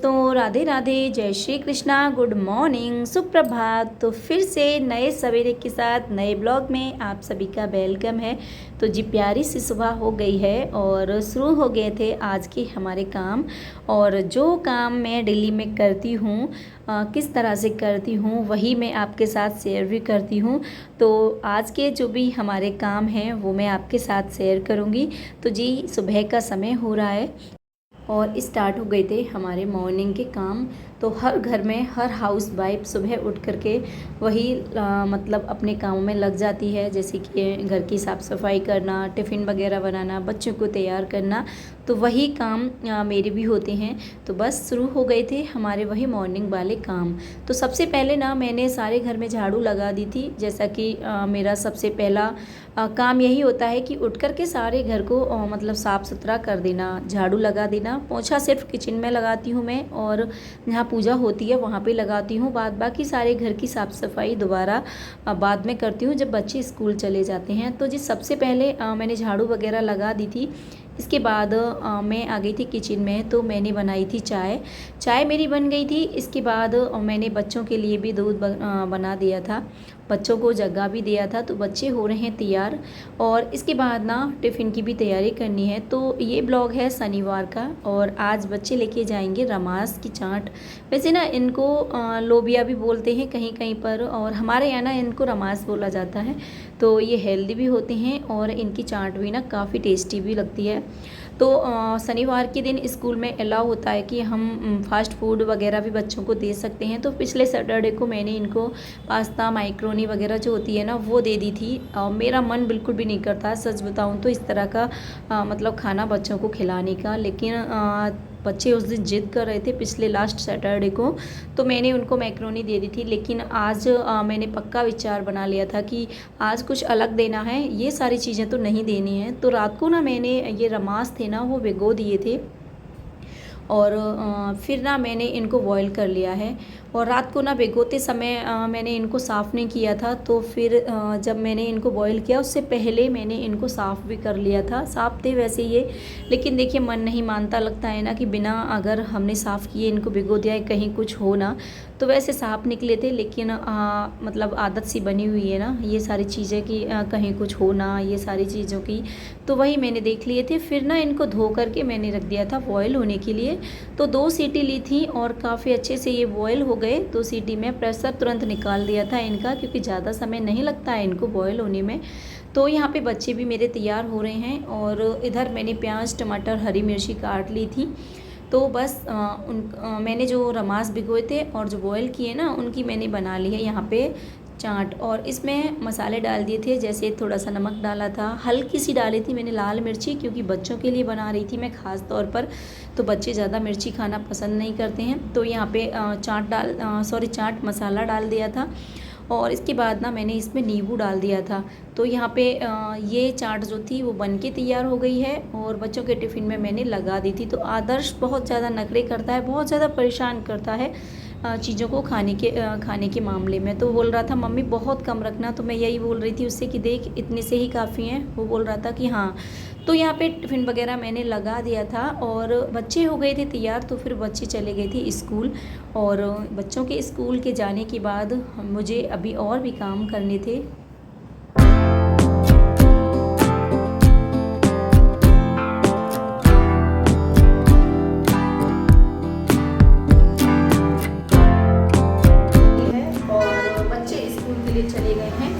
दोस्तों, राधे राधे, जय Shri Krishna, good morning, सुप्रभात। तो फिर से नए सवेरे के साथ नए ब्लॉग में आप सभी का वेलकम है। तो जी प्यारी सी सुबह हो गई है और शुरू हो गए थे आज के हमारे काम। और जो काम मैं डेली में करती हूँ, किस तरह से करती हूँ, वही मैं आपके साथ शेयर भी करती हूँ। तो आज के जो भी हमारे काम हैं वो मैं आपके साथ शेयर करूँगी। तो जी सुबह का समय हो रहा है और स्टार्ट हो गए थे हमारे मॉर्निंग के काम। तो हर घर में हर हाउस वाइफ सुबह उठ करके वही मतलब अपने कामों में लग जाती है, जैसे कि घर की साफ़ सफाई करना, टिफ़िन वगैरह बनाना, बच्चों को तैयार करना। तो वही काम मेरे भी होते हैं। तो बस शुरू हो गए थे हमारे वही मॉर्निंग वाले काम। तो सबसे पहले ना मैंने सारे घर में झाड़ू लगा दी थी, जैसा कि मेरा सबसे पहला काम यही होता है कि उठ कर के सारे घर को मतलब साफ़ सुथरा कर देना, झाड़ू लगा देना। पोंछा सिर्फ किचन में लगाती हूँ मैं, और जहाँ पूजा होती है वहाँ पे लगाती हूँ। बाकी सारे घर की साफ़ सफाई दोबारा बाद में करती हूँ जब बच्चे स्कूल चले जाते हैं। तो जी सबसे पहले मैंने झाड़ू वगैरह लगा दी थी। इसके बाद मैं आ गई थी किचन में। तो मैंने बनाई थी चाय मेरी बन गई थी। इसके बाद मैंने बच्चों के लिए भी दूध बना दिया था, बच्चों को जगा भी दिया था। तो बच्चे हो रहे हैं तैयार, और इसके बाद ना टिफ़िन की भी तैयारी करनी है। तो ये ब्लॉग है शनिवार का, और आज बच्चे लेके जाएंगे रमास की चाट। वैसे ना इनको लोबिया भी बोलते हैं कहीं कहीं पर, और हमारे यहाँ ना इनको रमास बोला जाता है। तो ये हेल्दी भी होते हैं और इनकी चाट भी ना काफ़ी टेस्टी भी लगती है। तो शनिवार के दिन स्कूल में अलाउ होता है कि हम फास्ट फूड वगैरह भी बच्चों को दे सकते हैं। तो पिछले सैटरडे को मैंने इनको पास्ता, मैक्रोनी वगैरह जो होती है ना वो दे दी थी। मेरा मन बिल्कुल भी नहीं करता सच बताऊं तो इस तरह का मतलब खाना बच्चों को खिलाने का, लेकिन बच्चे उस दिन जिद कर रहे थे पिछले लास्ट सैटरडे को, तो मैंने उनको मैक्रोनी दे दी थी। लेकिन आज मैंने पक्का विचार बना लिया था कि आज कुछ अलग देना है, ये सारी चीज़ें तो नहीं देनी है। तो रात को ना मैंने ये रमास थे ना वो भिगो दिए थे, और फिर ना मैंने इनको बॉईल कर लिया है। और रात को ना भिगोते समय मैंने इनको साफ़ नहीं किया था। तो फिर जब मैंने इनको बॉईल किया उससे पहले मैंने इनको साफ़ भी कर लिया था। साफ़ थे वैसे ये, लेकिन देखिए मन नहीं मानता, लगता है ना कि बिना अगर हमने साफ़ किए इनको भिगो दिया है कहीं कुछ हो ना। तो वैसे साफ़ निकले थे, लेकिन मतलब आदत सी बनी हुई है ना ये सारी चीज़ें कि कहीं कुछ हो ना, ये सारी चीज़ों की। तो वही मैंने देख लिए थे। फिर ना इनको धो करके मैंने रख दिया था बॉयल होने के लिए। तो 2 सीटी ली थी और काफ़ी अच्छे से ये बॉयल हो गए। 2 सीटी में प्रेशर तुरंत निकाल दिया था इनका, क्योंकि ज़्यादा समय नहीं लगता है इनको बॉयल होने में। तो यहाँ पे बच्चे भी मेरे तैयार हो रहे हैं, और इधर मैंने प्याज, टमाटर, हरी मिर्ची काट ली थी। तो बस मैंने जो रमास भिगोए थे और जो बॉयल किए ना उनकी मैंने बना ली है यहाँ पे चाट। और इसमें मसाले डाल दिए थे, जैसे थोड़ा सा नमक डाला था, हल्की सी डाली थी मैंने लाल मिर्ची, क्योंकि बच्चों के लिए बना रही थी मैं ख़ास तौर पर। तो बच्चे ज़्यादा मिर्ची खाना पसंद नहीं करते हैं। तो यहाँ पे चाट मसाला डाल दिया था। और इसके बाद ना मैंने इसमें नींबू डाल दिया था। तो यहाँ पे ये चाट जो थी वो बन के तैयार हो गई है, और बच्चों के टिफ़िन में मैंने लगा दी थी। तो आदर्श बहुत ज़्यादा नखरे करता है, बहुत ज़्यादा परेशान करता है चीज़ों को खाने के मामले में। तो बोल रहा था मम्मी बहुत कम रखना। तो मैं यही बोल रही थी उससे कि देख इतने से ही काफ़ी हैं। वो बोल रहा था कि हाँ। तो यहाँ पे टिफ़िन वगैरह मैंने लगा दिया था, और बच्चे हो गए थे तैयार। तो फिर बच्चे चले गए थे स्कूल, और बच्चों के स्कूल के जाने के बाद मुझे अभी और भी काम करने थे। चले गए हैं,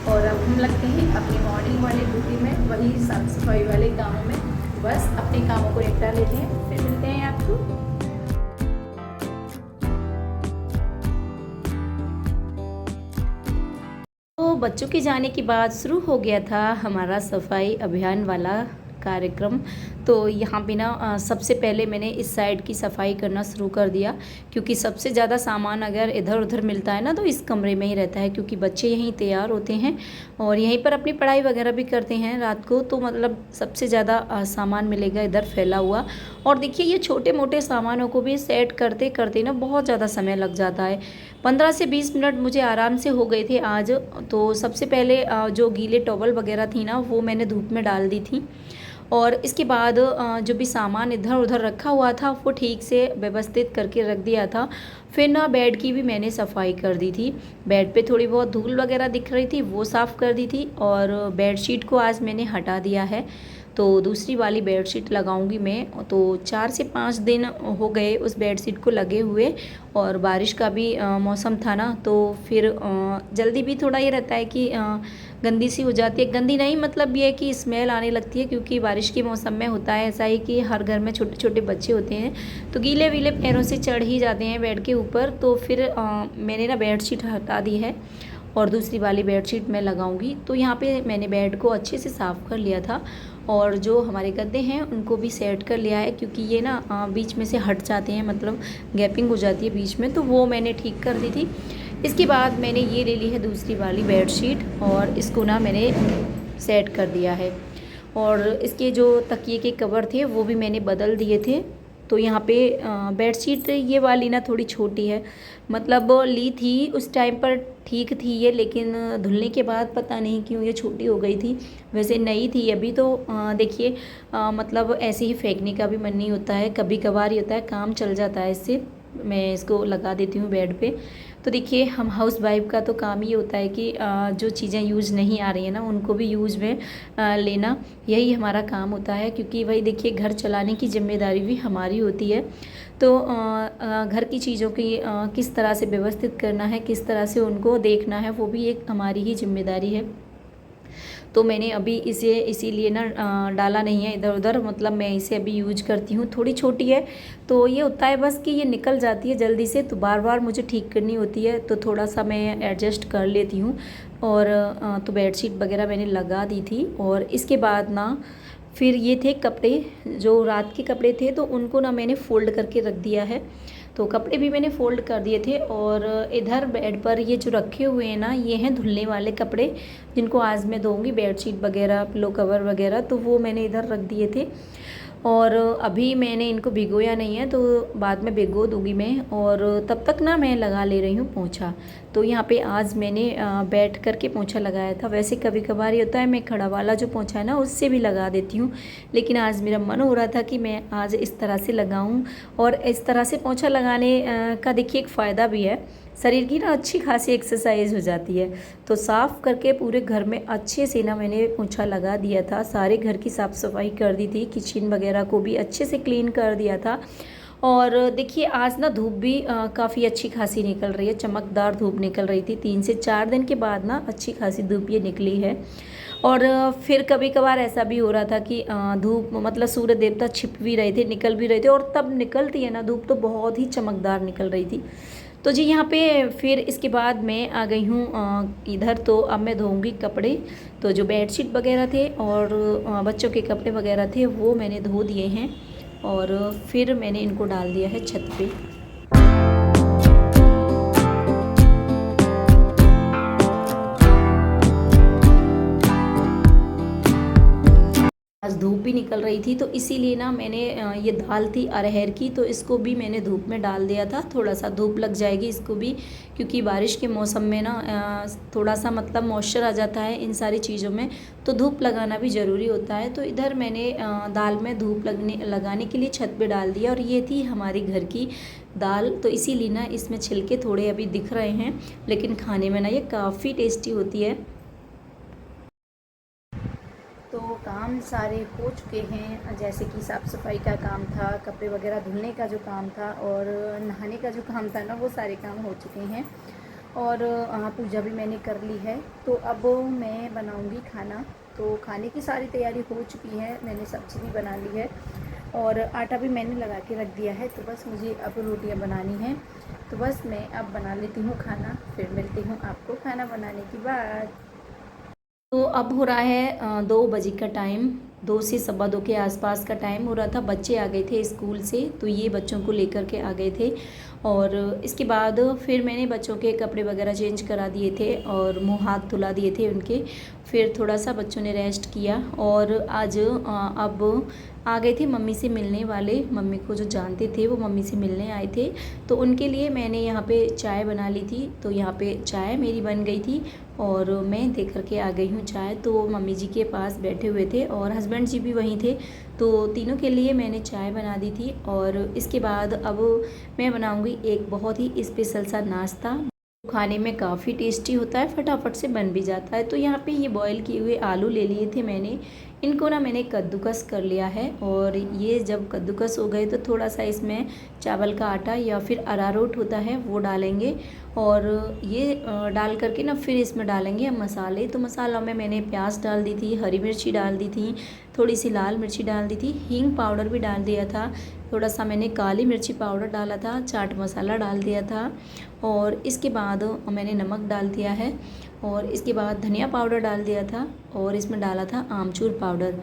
और अब हम लगते हैं अपने मॉर्निंग वाले ड्यूटी में, वही साफ सफाई वाले कामों में। बस अपने कामों को निपटा लेते हैं, फिर मिलते हैं आपको। तो बच्चों के जाने के बाद शुरू हो गया था हमारा सफाई अभियान वाला कार्यक्रम। तो यहाँ पे ना सबसे पहले मैंने इस साइड की सफाई करना शुरू कर दिया, क्योंकि सबसे ज़्यादा सामान अगर इधर उधर मिलता है ना तो इस कमरे में ही रहता है, क्योंकि बच्चे यहीं तैयार होते हैं और यहीं पर अपनी पढ़ाई वगैरह भी करते हैं रात को। तो मतलब सबसे ज़्यादा सामान मिलेगा इधर फैला हुआ। और देखिए ये छोटे मोटे सामानों को भी सेट करते करते ना बहुत ज़्यादा समय लग जाता है। 15 से 20 मिनट मुझे आराम से हो गए थे आज। तो सबसे पहले जो गीले टॉवल वगैरह थी ना वो मैंने धूप में डाल दी थी, और इसके बाद जो भी सामान इधर उधर रखा हुआ था वो ठीक से व्यवस्थित करके रख दिया था। फिर ना बेड की भी मैंने सफाई कर दी थी। बेड पे थोड़ी बहुत धूल वगैरह दिख रही थी, वो साफ़ कर दी थी। और बेडशीट को आज मैंने हटा दिया है, तो दूसरी वाली बेडशीट लगाऊंगी मैं। तो 4 से 5 दिन हो गए उस बेडशीट को लगे हुए, और बारिश का भी मौसम था ना, तो फिर जल्दी भी थोड़ा ये रहता है कि गंदी सी हो जाती है। गंदी नहीं, मतलब ये है कि स्मेल आने लगती है, क्योंकि बारिश के मौसम में होता है ऐसा ही कि हर घर में छोटे छोटे बच्चे होते हैं, तो गीले वीले पैरों से चढ़ ही जाते हैं बेड के ऊपर। तो फिर मैंने ना बेडशीट हटा दी है और दूसरी वाली बेडशीट मैं लगाऊंगी। तो यहाँ पे मैंने बेड को अच्छे से साफ़ कर लिया था, और जो हमारे गद्दे हैं उनको भी सेट कर लिया है, क्योंकि ये ना बीच में से हट जाते हैं, मतलब गैपिंग हो जाती है बीच में, तो वो मैंने ठीक कर दी थी। इसके बाद मैंने ये ले ली है दूसरी वाली बेडशीट, और इसको ना मैंने सेट कर दिया है। और इसके जो तकिए के कवर थे वो भी मैंने बदल दिए थे। तो यहाँ पे बेडशीट ये वाली ना थोड़ी छोटी है, मतलब ली थी उस टाइम पर ठीक थी ये, लेकिन धुलने के बाद पता नहीं क्यों ये छोटी हो गई थी। वैसे नई थी अभी तो। देखिए मतलब ऐसे ही फेंकने का भी मन नहीं होता है, कभी कभार ही होता है, काम चल जाता है इससे। मैं इसको लगा देती हूँ बेड पे। तो देखिए हम हाउस वाइफ का तो काम ये होता है कि जो चीज़ें यूज़ नहीं आ रही हैं ना उनको भी यूज़ में लेना, यही हमारा काम होता है। क्योंकि भाई देखिए घर चलाने की जिम्मेदारी भी हमारी होती है। तो घर की चीज़ों की किस तरह से व्यवस्थित करना है, किस तरह से उनको देखना है, वो भी एक हमारी ही जिम्मेदारी है। तो मैंने अभी इसे इसीलिए ना डाला नहीं है इधर उधर, मतलब मैं इसे अभी यूज करती हूँ। थोड़ी छोटी है तो ये होता है बस कि ये निकल जाती है जल्दी से, तो बार बार मुझे ठीक करनी होती है, तो थोड़ा सा मैं एडजस्ट कर लेती हूँ। और तो बेडशीट वगैरह मैंने लगा दी थी। और इसके बाद ना फिर ये थे कपड़े, जो रात के कपड़े थे, तो उनको ना मैंने फ़ोल्ड करके रख दिया है। तो कपड़े भी मैंने फ़ोल्ड कर दिए थे। और इधर बेड पर ये जो रखे हुए हैं ना, ये हैं धुलने वाले कपड़े, जिनको आज मैं धोऊंगी, बेडशीट वगैरह, पिलो कवर वगैरह, तो वो मैंने इधर रख दिए थे। और अभी मैंने इनको भिगोया नहीं है, तो बाद में भिगो दूंगी मैं। और तब तक ना मैं लगा ले रही हूँ पोंछा। तो यहाँ पे आज मैंने बैठ करके पोंछा लगाया था। वैसे कभी कभार ये होता है मैं खड़ा वाला जो पोंछा है ना उससे भी लगा देती हूँ, लेकिन आज मेरा मन हो रहा था कि मैं आज इस तरह से लगाऊँ। और इस तरह से पोंछा लगाने का देखिए एक फ़ायदा भी है, शरीर की ना अच्छी खासी एक्सरसाइज हो जाती है। तो साफ़ करके पूरे घर में अच्छे से ना मैंने पोंछा लगा दिया था, सारे घर की साफ़ सफाई कर दी थी, किचन वगैरह को भी अच्छे से क्लीन कर दिया था। और देखिए आज ना धूप भी काफ़ी अच्छी खासी निकल रही है, चमकदार धूप निकल रही थी। 3 से 4 दिन के बाद ना अच्छी खासी धूप ये निकली है। और फिर कभी कभार ऐसा भी हो रहा था कि धूप मतलब सूर्य देवता छिप भी रहे थे, निकल भी रहे थे, और तब निकलती है ना धूप तो बहुत ही चमकदार निकल रही थी। तो जी यहाँ पे फिर इसके बाद मैं आ गई हूँ इधर। तो अब मैं धोऊंगी कपड़े। तो जो बेडशीट वगैरह थे और बच्चों के कपड़े वगैरह थे वो मैंने धो दिए हैं, और फिर मैंने इनको डाल दिया है छत पे। आज धूप भी निकल रही थी, तो इसीलिए ना मैंने ये दाल थी अरहर की, तो इसको भी मैंने धूप में डाल दिया था। थोड़ा सा धूप लग जाएगी इसको भी, क्योंकि बारिश के मौसम में ना थोड़ा सा मतलब मॉइस्चर आ जाता है इन सारी चीज़ों में, तो धूप लगाना भी ज़रूरी होता है। तो इधर मैंने दाल में धूप लगाने के लिए छत पे डाल दिया। और ये थी हमारी घर की दाल, तो इसीलिए ना इसमें छिलके थोड़े अभी दिख रहे हैं, लेकिन खाने में ना ये काफ़ी टेस्टी होती है। तो काम सारे हो चुके हैं, जैसे कि साफ़ सफाई का काम था, कपड़े वगैरह धुलने का जो काम था, और नहाने का जो काम था ना, वो सारे काम हो चुके हैं। और पूजा भी मैंने कर ली है। तो अब मैं बनाऊंगी खाना। तो खाने की सारी तैयारी हो चुकी है, मैंने सब्ज़ी भी बना ली है, और आटा भी मैंने लगा के रख दिया है। तो बस मुझे अब रोटियां बनानी हैं। तो बस मैं अब बना लेती हूँ खाना, फिर मिलती हूँ आपको खाना बनाने के बाद। तो अब हो रहा है 2 बजे का टाइम, 2 से 2:15 के आसपास का टाइम हो रहा था। बच्चे आ गए थे स्कूल से, तो ये बच्चों को लेकर के आ गए थे। और इसके बाद फिर मैंने बच्चों के कपड़े वगैरह चेंज करा दिए थे, और मुँह हाथ धुला दिए थे उनके। फिर थोड़ा सा बच्चों ने रेस्ट किया। और आज अब आ गए थे मम्मी से मिलने वाले, मम्मी को जो जानते थे वो मम्मी से मिलने आए थे। तो उनके लिए मैंने यहाँ पे चाय बना ली थी। तो यहाँ पे चाय मेरी बन गई थी, और मैं दे करके आ गई हूँ चाय। तो मम्मी जी के पास बैठे हुए थे और हस्बैंड जी भी वहीं थे, तो तीनों के लिए मैंने चाय बना दी थी। और इसके बाद अब मैं बनाऊँगी एक बहुत ही स्पेशल सा नाश्ता, खाने में काफ़ी टेस्टी होता है, फटाफट से बन भी जाता है। तो यहाँ पे ये बॉईल किए हुए आलू ले लिए थे मैंने, इनको ना मैंने कद्दूकस कर लिया है। और ये जब कद्दूकस हो गए तो थोड़ा सा इसमें चावल का आटा या फिर अरारोट होता है वो डालेंगे, और ये डाल करके ना फिर इसमें डालेंगे हम मसाले। तो मसालों में मैंने प्याज डाल दी थी, हरी मिर्ची डाल दी थी, थोड़ी सी लाल मिर्ची डाल दी थी, हींग पाउडर भी डाल दिया था, थोड़ा सा मैंने काली मिर्ची पाउडर डाला था, चाट मसाला डाल दिया था, और इसके बाद मैंने नमक डाल दिया है, और इसके बाद धनिया पाउडर डाल दिया था, और इसमें डाला था आमचूर पाउडर।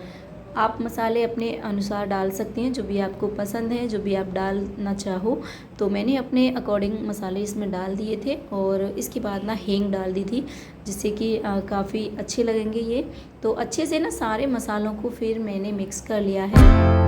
आप मसाले अपने अनुसार डाल सकते हैं, जो भी आपको पसंद है, जो भी आप डालना चाहो। तो मैंने अपने अकॉर्डिंग मसाले इसमें डाल दिए थे, और इसके बाद ना हींग डाल दी थी, जिससे कि काफ़ी अच्छे लगेंगे ये। तो अच्छे से ना सारे मसालों को फिर मैंने मिक्स कर लिया है।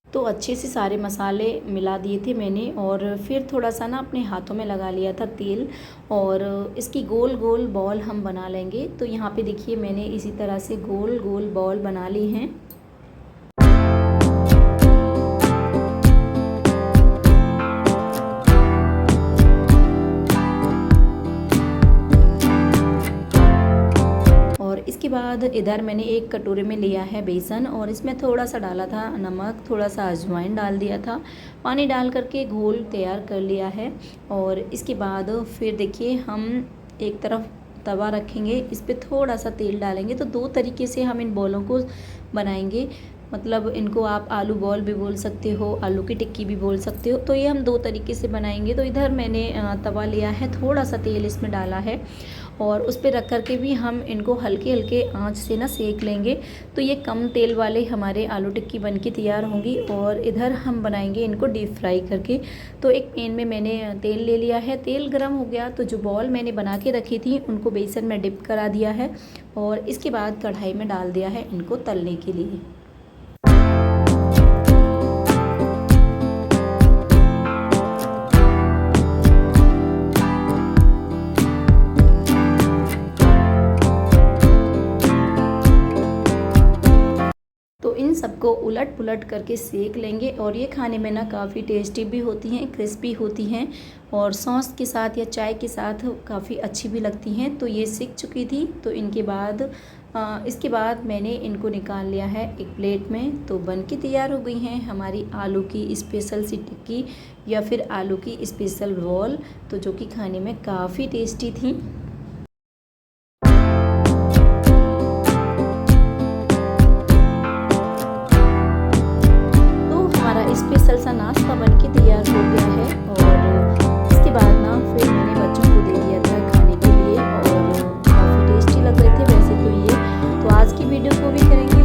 तो अच्छे से सारे मसाले मिला दिए थे मैंने, और फिर थोड़ा सा ना अपने हाथों में लगा लिया था तेल, और इसकी गोल गोल बॉल हम बना लेंगे। तो यहाँ पे देखिए मैंने इसी तरह से गोल गोल बॉल बना ली हैं। और इसके बाद इधर मैंने एक कटोरे में लिया है बेसन, और इसमें थोड़ा सा डाला था नमक, थोड़ा सा अजवाइन डाल दिया था, पानी डाल करके घोल तैयार कर लिया है। और इसके बाद फिर देखिए हम एक तरफ तवा रखेंगे, इस पर थोड़ा सा तेल डालेंगे। तो दो तरीके से हम इन बॉलों को बनाएंगे, मतलब इनको आप आलू बॉल भी बोल सकते हो, आलू की टिक्की भी बोल सकते हो। तो ये हम दो तरीके से बनाएंगे। तो इधर मैंने तवा लिया है, थोड़ा सा तेल इसमें डाला है, और उस पर रख कर के भी हम इनको हल्के हल्के आंच से ना सेक लेंगे। तो ये कम तेल वाले हमारे आलू टिक्की बन के तैयार होंगी। और इधर हम बनाएंगे इनको डीप फ्राई करके। तो एक पैन में मैंने तेल ले लिया है, तेल गर्म हो गया तो जो बॉल मैंने बना के रखी थी उनको बेसन में डिप करा दिया है, और इसके बाद कढ़ाई में डाल दिया है इनको तलने के लिए। तो इन सबको उलट पुलट करके सेक लेंगे, और ये खाने में ना काफ़ी टेस्टी भी होती हैं, क्रिस्पी होती हैं, और सॉस के साथ या चाय के साथ काफ़ी अच्छी भी लगती हैं। तो ये सिक चुकी थी। तो इनके बाद इसके बाद मैंने इनको निकाल लिया है एक प्लेट में। तो बन के तैयार हो गई हैं हमारी आलू की स्पेशल सी टिक्की, या फिर आलू की स्पेशल रोल, तो जो कि खाने में काफ़ी टेस्टी थी। स्पेशल सा नाश्ता बनके तैयार हो गया है, और इसके बाद ना फिर मैंने बच्चों को दे दिया था खाने के लिए, और काफ़ी टेस्टी लग रहे थे वैसे तो ये। तो आज की वीडियो को भी करेंगे